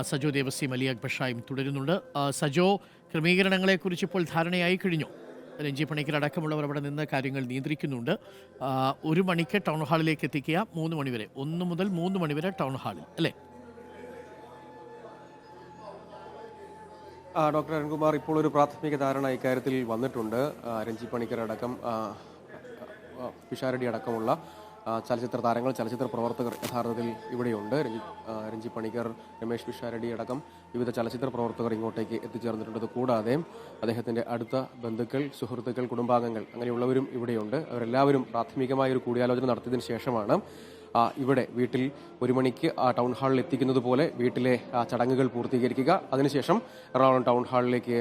സജോ ദേവസ്യം അലി അക്ബർ തുടരുന്നുണ്ട്. സജോ, ക്രമീകരണങ്ങളെക്കുറിച്ച് ഇപ്പോൾ ധാരണയായി കഴിഞ്ഞു. രഞ്ജി പണിക്കർ അടക്കമുള്ളവർ അവിടെ നിന്ന് കാര്യങ്ങൾ നിയന്ത്രിക്കുന്നുണ്ട്. 1 മണിക്ക് ടൗൺ ഹാളിലേക്ക് എത്തിക്കുക, 3 മണിവരെ, 1 മുതൽ 3 മണിവരെ ടൗൺ ഹാളിൽ, അല്ലേ? ഡോക്ടർ അരുൺകുമാർ, ഇപ്പോൾ ഒരു പ്രാഥമിക ധാരണ ഇക്കാര്യത്തിൽ വന്നിട്ടുണ്ട്. രഞ്ജി പണിക്കർ അടക്കം പിഷാരടി അടക്കമുള്ള ചലച്ചിത്ര താരങ്ങൾ, ചലച്ചിത്ര പ്രവർത്തകർ യഥാർത്ഥത്തിൽ ഇവിടെയുണ്ട്. രഞ്ജി പണിക്കർ, രമേശ് പിഷാരടി അടക്കം വിവിധ ചലച്ചിത്ര പ്രവർത്തകർ ഇങ്ങോട്ടേക്ക് എത്തിച്ചേർന്നിട്ടുണ്ട്. കൂടാതെ അദ്ദേഹത്തിൻ്റെ അടുത്ത ബന്ധുക്കൾ, സുഹൃത്തുക്കൾ, കുടുംബാംഗങ്ങൾ അങ്ങനെയുള്ളവരും ഇവിടെയുണ്ട്. അവരെല്ലാവരും പ്രാഥമികമായ ഒരു കൂടിയാലോചന നടത്തിയതിനു ശേഷമാണ് ഇവിടെ വീട്ടിൽ 1 മണിക്ക് ടൗൺ ഹാളിൽ എത്തിക്കുന്നത് പോലെ വീട്ടിലെ ചടങ്ങുകൾ പൂർത്തീകരിക്കുക. അതിനുശേഷം എറണാകുളം ടൗൺ ഹാളിലേക്ക്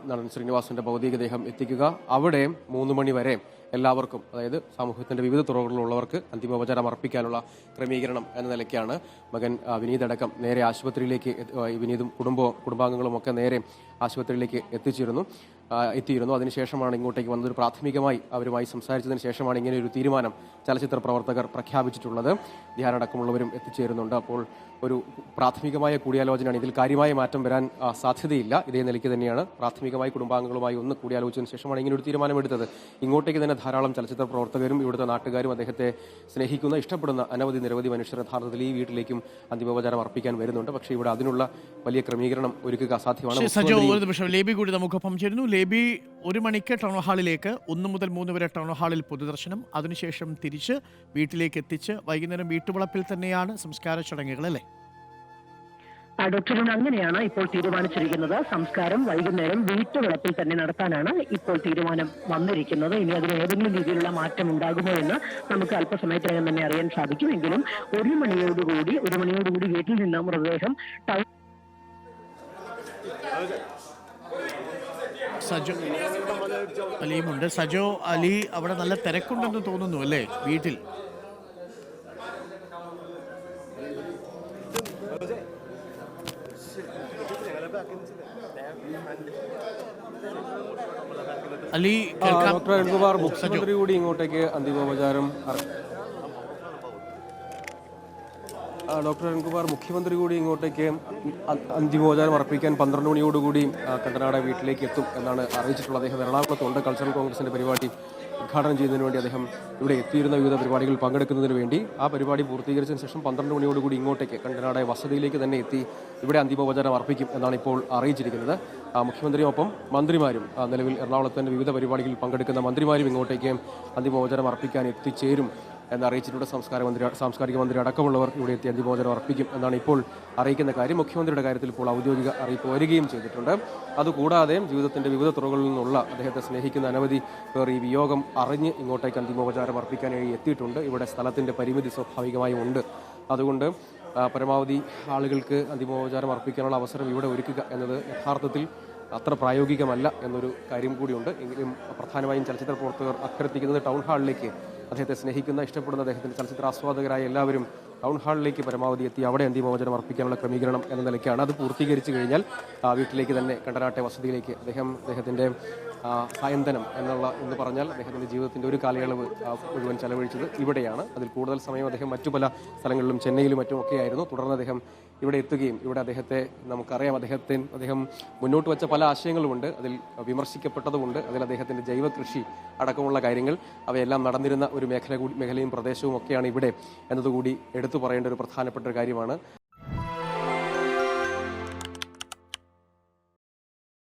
നടൻ ശ്രീനിവാസന്റെ ഭൗതികദേഹം എത്തിക്കുക. അവിടെ 3 മണി വരെ എല്ലാവർക്കും, അതായത് സമൂഹത്തിന്റെ വിവിധ തുറകളിലുള്ളവർക്ക് അന്തിമോപചാരം അർപ്പിക്കാനുള്ള ക്രമീകരണം എന്ന നിലയ്ക്കാണ് മകൻ വിനീത് അടക്കം നേരെ ആശുപത്രിയിലേക്ക്, വിനീതും കുടുംബാംഗങ്ങളും ഒക്കെ നേരെ ആശുപത്രിയിലേക്ക് എത്തിയിരുന്നു. അതിനുശേഷമാണ് ഇങ്ങോട്ടേക്ക് വന്നത്. പ്രാഥമികമായി അവരുമായി സംസാരിച്ചതിന് ശേഷമാണ് ഇങ്ങനെ ഒരു തീരുമാനം ചലച്ചിത്ര പ്രവർത്തകർ പ്രഖ്യാപിച്ചിട്ടുള്ളത്. ധ്യാനടക്കമുള്ളവരും എത്തിച്ചേരുന്നുണ്ട്. അപ്പോൾ ഒരു പ്രാഥമികമായ കൂടിയാലോചനയാണ്. ഇതിൽ കാര്യമായ മാറ്റം വരാൻ സാധ്യതയില്ല. ഇതേ നിലയ്ക്ക് തന്നെയാണ് പ്രാഥമികമായി കുടുംബാംഗങ്ങളുമായി ഒന്ന് കൂടിയാലോചിച്ചതിന് ശേഷമാണ് ഇങ്ങനെ ഒരു തീരുമാനമെടുത്തത്. ഇങ്ങോട്ടേക്ക് തന്നെ ധാരാളം ചലച്ചിത്ര പ്രവർത്തകരും ഇവിടുത്തെ നാട്ടുകാരും അദ്ദേഹത്തെ സ്നേഹിക്കുന്ന, ഇഷ്ടപ്പെടുന്ന നിരവധി മനുഷ്യർ യഥാർത്ഥത്തിൽ ഈ വീട്ടിലേക്കും അന്തിമോപചാരം അർപ്പിക്കാൻ വരുന്നുണ്ട്. പക്ഷേ ഇവിടെ അതിനുള്ള വലിയ ക്രമീകരണം ഒരുക്കുക അസാധ്യമാണ്. ഒരു നിമിഷം, ലേബി കൂടി നമുക്കൊപ്പം ചേരുന്നു. ലേബി, 1 മണിക്ക് ടൗൺ ഹാളിലേക്ക്, 1 മുതൽ 3 വരെ ടൗൺ ഹാളിൽ പൊതുദർശനം, അതിനുശേഷം തിരിച്ച് വീട്ടിലേക്ക് എത്തിച്ച് വൈകുന്നേരം വീട്ടുവളപ്പിൽ തന്നെയാണ് സംസ്കാര ചടങ്ങുകൾ, അല്ലേ? ഡോക്ടർ, അങ്ങനെയാണ് ഇപ്പോൾ തീരുമാനിച്ചിരിക്കുന്നത്. സംസ്കാരം വൈകുന്നേരം വീട്ടുവളപ്പിൽ തന്നെ നടത്താനാണ് ഇപ്പോൾ തീരുമാനം വന്നിരിക്കുന്നത്. ഇനി അതിന് ഏതെങ്കിലും രീതിയിലുള്ള മാറ്റം ഉണ്ടാകുമോ എന്ന് നമുക്ക് അല്പസമയത്തിനകം തന്നെ അറിയാൻ സാധിക്കും. എങ്കിലും 1 മണിയോടുകൂടി വീട്ടിൽ നിന്ന് മൃതദേഹം സജോ അലിയുമുണ്ട്. സജോ അലി, അവിടെ നല്ല തിരക്കുണ്ടെന്ന് തോന്നുന്നു, അല്ലേ വീട്ടിൽ? അലി, ഡോക്ടർ അരുൺകുമാർ, മുഖ്യമന്ത്രി കൂടി ഇങ്ങോട്ടേക്ക് അന്തിമോപചാരം അർപ്പിക്കാൻ 12 മണിയോടുകൂടി കണ്ടനാട് വീട്ടിലേക്ക് എത്തും എന്നാണ് അറിയിച്ചിട്ടുള്ളത്. അദ്ദേഹം എറണാകുളത്തുണ്ട്. കൾച്ചറൽ കോൺഗ്രസിന്റെ പരിപാടി ഉദ്ഘാടനം ചെയ്യുന്നതിന് വേണ്ടി അദ്ദേഹം ഇവിടെ എത്തിയിരുന്ന വിവിധ പരിപാടികൾ പങ്കെടുക്കുന്നതിന് വേണ്ടി ആ പരിപാടി പൂർത്തീകരിച്ചതിന് ശേഷം 12 മണിയോടുകൂടി ഇങ്ങോട്ടേക്ക് കണ്ടനാട് വസതിയിലേക്ക് തന്നെ എത്തി ഇവിടെ അന്തിമോപചാരം അർപ്പിക്കും എന്നാണ് ഇപ്പോൾ അറിയിച്ചിരിക്കുന്നത്. മുഖ്യമന്ത്രിയൊപ്പം മന്ത്രിമാരും, നിലവിൽ എറണാകുളത്തിന്റെ വിവിധ പരിപാടികളിൽ പങ്കെടുക്കുന്ന മന്ത്രിമാരും ഇങ്ങോട്ടേക്ക് അന്തിമോപചാരം അർപ്പിക്കാൻ എത്തിച്ചേരും എന്നറിയിച്ചിട്ടുണ്ട്. സാംസ്കാരിക മന്ത്രി അടക്കമുള്ളവർ ഇവിടെ എത്തി അന്തിമോപചാരം അർപ്പിക്കും എന്നാണ് ഇപ്പോൾ അറിയിക്കുന്ന കാര്യം. മുഖ്യമന്ത്രിയുടെ കാര്യത്തിൽ ഇപ്പോൾ ഔദ്യോഗിക അറിയിപ്പ് വരികയും ചെയ്തിട്ടുണ്ട്. അതുകൂടാതെ ജീവിതത്തിന്റെ വിവിധ തുറകളിൽ നിന്നുള്ള അദ്ദേഹത്തെ സ്നേഹിക്കുന്ന അനവധി പേർ ഈ വിയോഗം അറിഞ്ഞ് ഇങ്ങോട്ടേക്ക് അന്തിമോപചാരം അർപ്പിക്കാനായി എത്തിയിട്ടുണ്ട്. ഇവിടെ സ്ഥലത്തിന്റെ പരിമിതി സ്വാഭാവികമായും ഉണ്ട്. അതുകൊണ്ട് പരമാവധി ആളുകൾക്ക് അന്തിമോപചാരം അർപ്പിക്കാനുള്ള അവസരം ഇവിടെ ഒരുക്കുക എന്നത് യഥാർത്ഥത്തിൽ അത്ര പ്രായോഗികമല്ല എന്നൊരു കാര്യം കൂടിയുണ്ട്. എങ്കിലും പ്രധാനമായും ചലച്ചിത്ര പ്രവർത്തകർ അഭ്യർത്ഥിക്കുന്നത് ടൗൺ ഹാളിലേക്ക്, അദ്ദേഹത്തെ സ്നേഹിക്കുന്ന, ഇഷ്ടപ്പെടുന്ന അദ്ദേഹത്തിൻ്റെ ചലച്ചിത്ര ആസ്വാദകരായ എല്ലാവരും ടൗൺ ഹാളിലേക്ക് പരമാവധി എത്തി അവിടെ അന്തിമോപചാരം അർപ്പിക്കാനുള്ള ക്രമീകരണം എന്ന നിലയ്ക്കാണ്. അത് പൂർത്തീകരിച്ചു കഴിഞ്ഞാൽ വീട്ടിലേക്ക് തന്നെ കണ്ടനാട്ടെ വസതിയിലേക്ക് അദ്ദേഹത്തിൻ്റെ സായന്തനം എന്ന് പറഞ്ഞാൽ അദ്ദേഹത്തിൻ്റെ ജീവിതത്തിൻ്റെ ഒരു കാലയളവ് മുഴുവൻ ചെലവഴിച്ചത് ഇവിടെയാണ്. അതിൽ കൂടുതൽ സമയം അദ്ദേഹം മറ്റു പല സ്ഥലങ്ങളിലും, ചെന്നൈയിലും മറ്റുമൊക്കെയായിരുന്നു. തുടർന്ന് അദ്ദേഹം ഇവിടെ എത്തുകയും ഇവിടെ നമുക്കറിയാം അദ്ദേഹം മുന്നോട്ട് വെച്ച പല ആശയങ്ങളുമുണ്ട്. അതിൽ വിമർശിക്കപ്പെട്ടതുമുണ്ട്. അതിൽ അദ്ദേഹത്തിൻ്റെ ജൈവ കൃഷി അടക്കമുള്ള കാര്യങ്ങൾ അവയെല്ലാം നടന്നിരുന്ന ഒരു മേഖലയും പ്രദേശവും ഒക്കെയാണ് ഇവിടെ എന്നതുകൂടി എടുത്തു പറയേണ്ട ഒരു പ്രധാനപ്പെട്ട ഒരു കാര്യമാണ്.